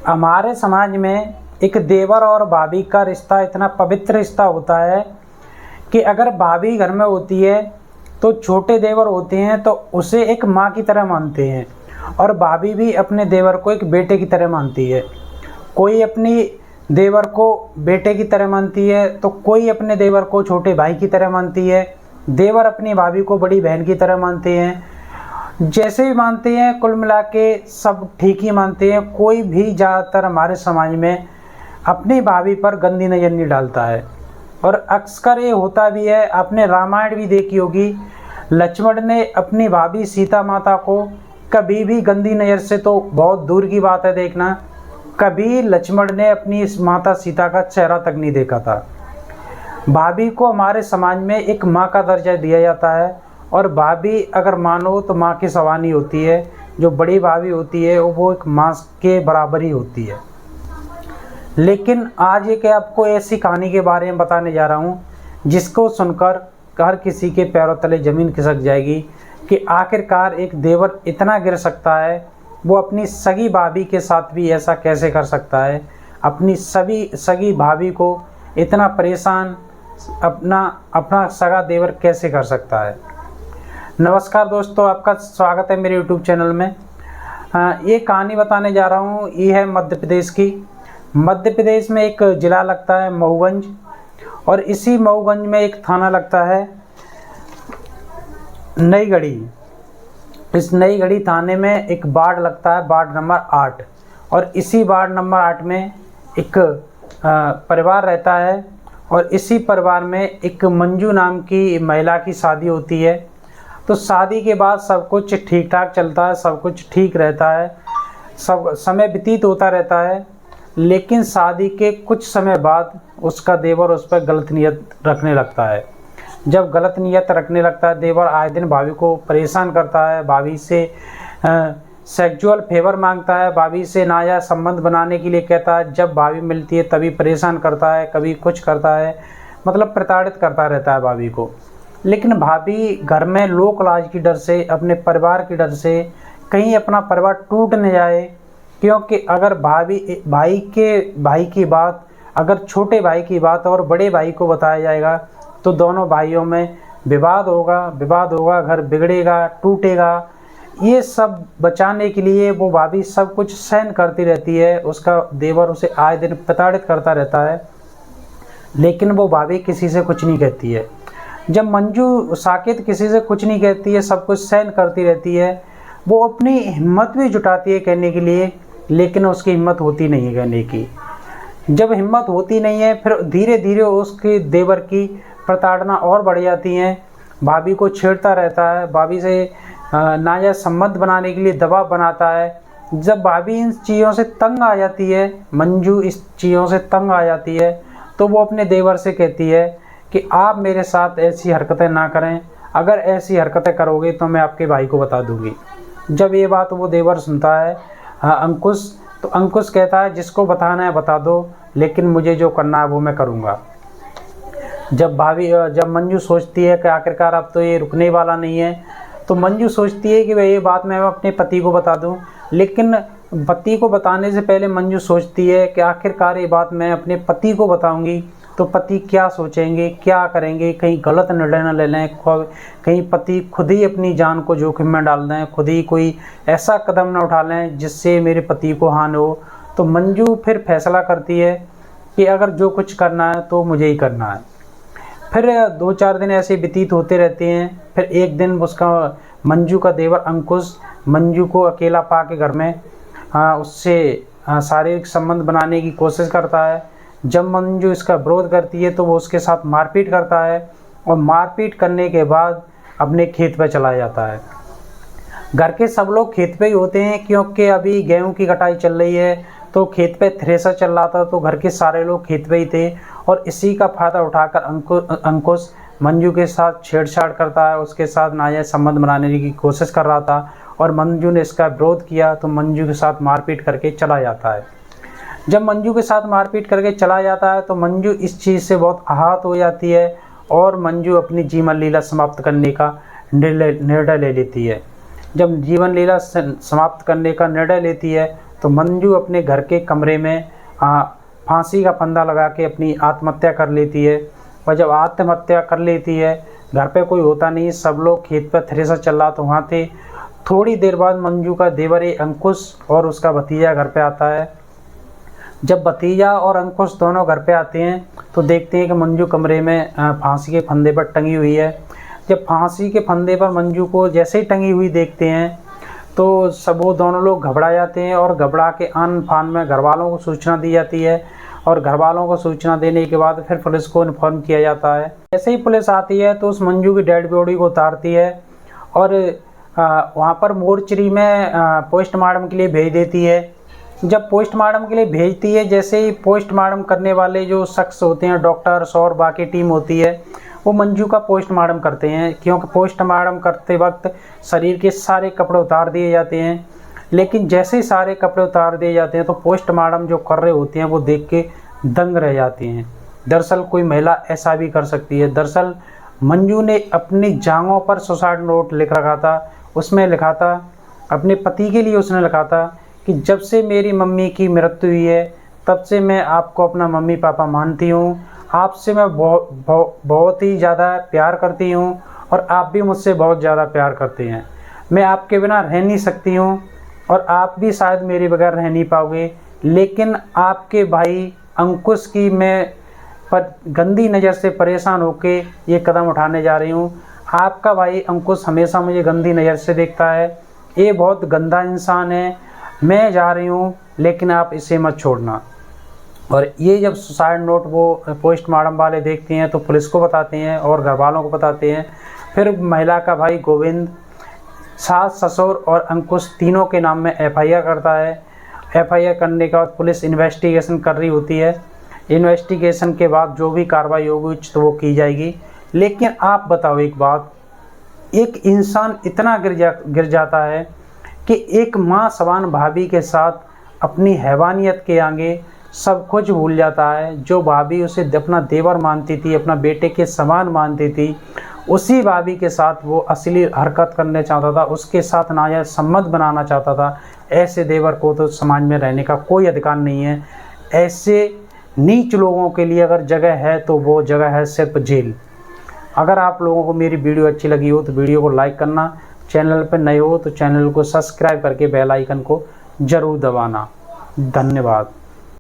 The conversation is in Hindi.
हमारे समाज में एक देवर और भाभी का रिश्ता इतना पवित्र रिश्ता होता है कि अगर भाभी घर में होती है तो छोटे देवर होते हैं तो उसे एक माँ की तरह मानते हैं, और भाभी भी अपने देवर को एक बेटे की तरह मानती है। कोई अपनी देवर को बेटे की तरह मानती है तो कोई अपने देवर को छोटे भाई की तरह मानती है। देवर अपनी भाभी को बड़ी बहन की तरह मानते हैं। जैसे भी मानते हैं, कुल मिला के सब ठीक ही मानते हैं। कोई भी ज़्यादातर हमारे समाज में अपनी भाभी पर गंदी नज़र नहीं डालता है, और अक्सर ये होता भी है। आपने रामायण भी देखी होगी, लक्ष्मण ने अपनी भाभी सीता माता को कभी भी गंदी नज़र से, तो बहुत दूर की बात है देखना, कभी लक्ष्मण ने अपनी इस माता सीता का चेहरा तक नहीं देखा था। भाभी को हमारे समाज में एक माँ का दर्जा दिया जाता है, और भाभी अगर मानो तो माँ की सवानी होती है। जो बड़ी भाभी होती है वो एक माँ के बराबर ही होती है। लेकिन आज एक आपको ऐसी कहानी के बारे में बताने जा रहा हूँ जिसको सुनकर हर किसी के पैरों तले ज़मीन खिसक जाएगी कि आखिरकार एक देवर इतना गिर सकता है, वो अपनी सगी भाभी के साथ भी ऐसा कैसे कर सकता है, अपनी सगी भाभी को इतना परेशान अपना सगा देवर कैसे कर सकता है। नमस्कार दोस्तों, आपका स्वागत है मेरे YouTube चैनल में। ये कहानी बताने जा रहा हूँ, ये है मध्य प्रदेश की। मध्य प्रदेश में एक ज़िला लगता है महूगंज, और इसी महूगंज में एक थाना लगता है नईगढ़ी। इस नईगढ़ी थाने में एक वार्ड लगता है, वार्ड नंबर 8, और इसी वार्ड नंबर 8 में एक परिवार रहता है, और इसी परिवार में एक मंजू नाम की महिला की शादी होती है। तो शादी के बाद सब कुछ ठीक ठाक चलता है, सब कुछ ठीक रहता है, सब समय व्यतीत होता रहता है। लेकिन शादी के कुछ समय बाद उसका देवर उस पर गलत नीयत रखने लगता है। जब गलत नीयत रखने लगता है, देवर आए दिन भाभी को परेशान करता है, भाभी से सेक्सुअल फेवर मांगता है, भाभी से नाजायज़ संबंध बनाने के लिए कहता है। जब भाभी मिलती है तभी परेशान करता है, कभी कुछ करता है, मतलब प्रताड़ित करता रहता है भाभी को। लेकिन भाभी घर में लोक लाज की डर से, अपने परिवार की डर से, कहीं अपना परिवार टूट न जाए, क्योंकि अगर भाई की बात अगर छोटे भाई की बात और बड़े भाई को बताया जाएगा तो दोनों भाइयों में विवाद होगा, घर बिगड़ेगा, टूटेगा। ये सब बचाने के लिए वो भाभी सब कुछ सहन करती रहती है। उसका देवर उसे आए दिन प्रताड़ित करता रहता है, लेकिन वो भाभी किसी से कुछ नहीं कहती है। जब मंजू साकेत किसी से कुछ नहीं कहती है, सब कुछ सहन करती रहती है, वो अपनी हिम्मत भी जुटाती है कहने के लिए, लेकिन उसकी हिम्मत होती नहीं है कहने की। जब हिम्मत होती नहीं है, फिर धीरे धीरे उसके देवर की प्रताड़ना और बढ़ जाती है। भाभी को छेड़ता रहता है, भाभी से नाजायज़ संबंध बनाने के लिए दबाव बनाता है। जब भाभी इन चीज़ों से तंग आ जाती है, मंजू इस चीज़ों से तंग आ जाती है, तो वो अपने देवर से कहती है कि आप मेरे साथ ऐसी हरकतें ना करें, अगर ऐसी हरकतें करोगे तो मैं आपके भाई को बता दूंगी। जब ये बात वो देवर सुनता है, अंकुश, तो अंकुश कहता है जिसको बताना है बता दो, लेकिन मुझे जो करना है वो मैं करूँगा। जब मंजू सोचती है कि आखिरकार अब तो ये रुकने वाला नहीं है, तो मंजू सोचती है कि भाई ये बात मैं अपने पति को बता दूं। लेकिन पति को बताने से पहले मंजू सोचती है कि आखिरकार ये बात मैं अपने पति को बताऊंगी तो पति क्या सोचेंगे, क्या करेंगे, कहीं गलत निर्णय न ले लें, कहीं पति खुद ही अपनी जान को जोखिम में डाल दें, खुद ही कोई ऐसा कदम न उठा लें जिससे मेरे पति को हानि हो। तो मंजू फिर फैसला करती है कि अगर जो कुछ करना है तो मुझे ही करना है। फिर 2-4 दिन ऐसे व्यतीत होते रहते हैं। फिर एक दिन उसका मंजू का देवर अंकुश मंजू को अकेला पा के घर में उससे शारीरिक संबंध बनाने की कोशिश करता है। जब मंजू इसका विरोध करती है तो वो उसके साथ मारपीट करता है, और मारपीट करने के बाद अपने खेत पे चला जाता है। घर के सब लोग खेत पे ही होते हैं, क्योंकि अभी गेहूं की कटाई चल रही है, तो खेत पे थ्रेसर चल रहा था, तो घर के सारे लोग खेत पे ही थे। और इसी का फ़ायदा उठाकर अंकुश मंजू के साथ छेड़छाड़ करता है, उसके साथ नाजायज़ संबंध बनाने की कोशिश कर रहा था, और मंजू ने इसका विरोध किया तो मंजू के साथ मारपीट करके चला जाता है। जब मंजू के साथ मारपीट करके चला जाता है तो मंजू इस चीज़ से बहुत आहत हो जाती है, और मंजू अपनी जीवन लीला समाप्त करने का निर्णय ले लेती है। जब जीवन लीला समाप्त करने का निर्णय लेती है तो मंजू अपने घर के कमरे में फांसी का फंदा लगा के अपनी आत्महत्या कर लेती है। और जब आत्महत्या कर लेती है, घर पे कोई होता नहीं, सब लोग खेत पर थ्रेसर चल रहा तो वहाँ थे। थोड़ी देर बाद मंजू का देवर अंकुश और उसका भतीजा घर पे आता है। जब भतीजा और अंकुश दोनों घर पे आते हैं तो देखते हैं कि मंजू कमरे में फांसी के फंदे पर टंगी हुई है। जब फांसी के फंदे पर मंजू को जैसे ही टंगी हुई देखते हैं तो सब वो दोनों लोग घबरा जाते हैं और घबरा के आन फान में घर वालों को सूचना दी जाती है। और घर वालों को सूचना देने के बाद फिर पुलिस को इन्फॉर्म किया जाता है। जैसे ही पुलिस आती है तो उस मंजू की डेड बॉडी को उतारती है और वहाँ पर मोर्चरी में पोस्टमार्टम के लिए भेज देती है। जब पोस्टमार्टम के लिए भेजती है, जैसे ही पोस्टमार्टम करने वाले जो शख्स होते हैं, डॉक्टर्स और बाकी टीम होती है, वो मंजू का पोस्टमार्टम करते हैं। क्योंकि पोस्टमार्टम करते वक्त शरीर के सारे कपड़े उतार दिए जाते हैं। लेकिन जैसे ही सारे कपड़े उतार दिए जाते हैं तो पोस्टमार्टम जो कर रहे होते हैं वो देख के दंग रह जाती हैं। दरअसल कोई महिला ऐसा भी कर सकती है। दरअसल मंजू ने अपनी जांघों पर सुसाइड नोट लिख रखा था। उसमें लिखा था, अपने पति के लिए उसने लिखा था कि जब से मेरी मम्मी की मृत्यु हुई है तब से मैं आपको अपना मम्मी पापा मानती हूँ। आपसे मैं बहुत ही ज़्यादा प्यार करती हूँ और आप भी मुझसे बहुत ज़्यादा प्यार करते हैं। मैं आपके बिना रह नहीं सकती हूँ और आप भी शायद मेरे बगैर रह नहीं पाओगे। लेकिन आपके भाई अंकुश की मैं पर गंदी नज़र से परेशान होके ये कदम उठाने जा रही हूँ। आपका भाई अंकुश हमेशा मुझे गंदी नज़र से देखता है। ये बहुत गंदा इंसान है। मैं जा रही हूँ लेकिन आप इसे मत छोड़ना। और ये जब सुसाइड नोट वो पोस्टमार्टम वाले देखते हैं तो पुलिस को बताते हैं और घर वालों को बताते हैं। फिर महिला का भाई गोविंद सास, ससुर और अंकुश तीनों के नाम में एफआईआर करता है। एफआईआर करने के बाद पुलिस इन्वेस्टिगेशन कर रही होती है। इन्वेस्टिगेशन के बाद जो भी कार्रवाई होगी तो वो की जाएगी। लेकिन आप बताओ एक बात, एक इंसान इतना गिर जाता है कि एक माँ समान भाभी के साथ अपनी हैवानियत के आगे सब कुछ भूल जाता है। जो भाभी उसे अपना देवर मानती थी, अपना बेटे के समान मानती थी, उसी भाभी के साथ वो अश्लील हरकत करने चाहता था, उसके साथ नाजायज़ संबंध बनाना चाहता था। ऐसे देवर को तो समाज में रहने का कोई अधिकार नहीं है। ऐसे नीच लोगों के लिए अगर जगह है तो वो जगह है सिर्फ जेल। अगर आप लोगों को मेरी वीडियो अच्छी लगी हो तो वीडियो को लाइक करना, चैनल पर नए हो तो चैनल को सब्सक्राइब करके बेल आइकन को ज़रूर दबाना। धन्यवाद।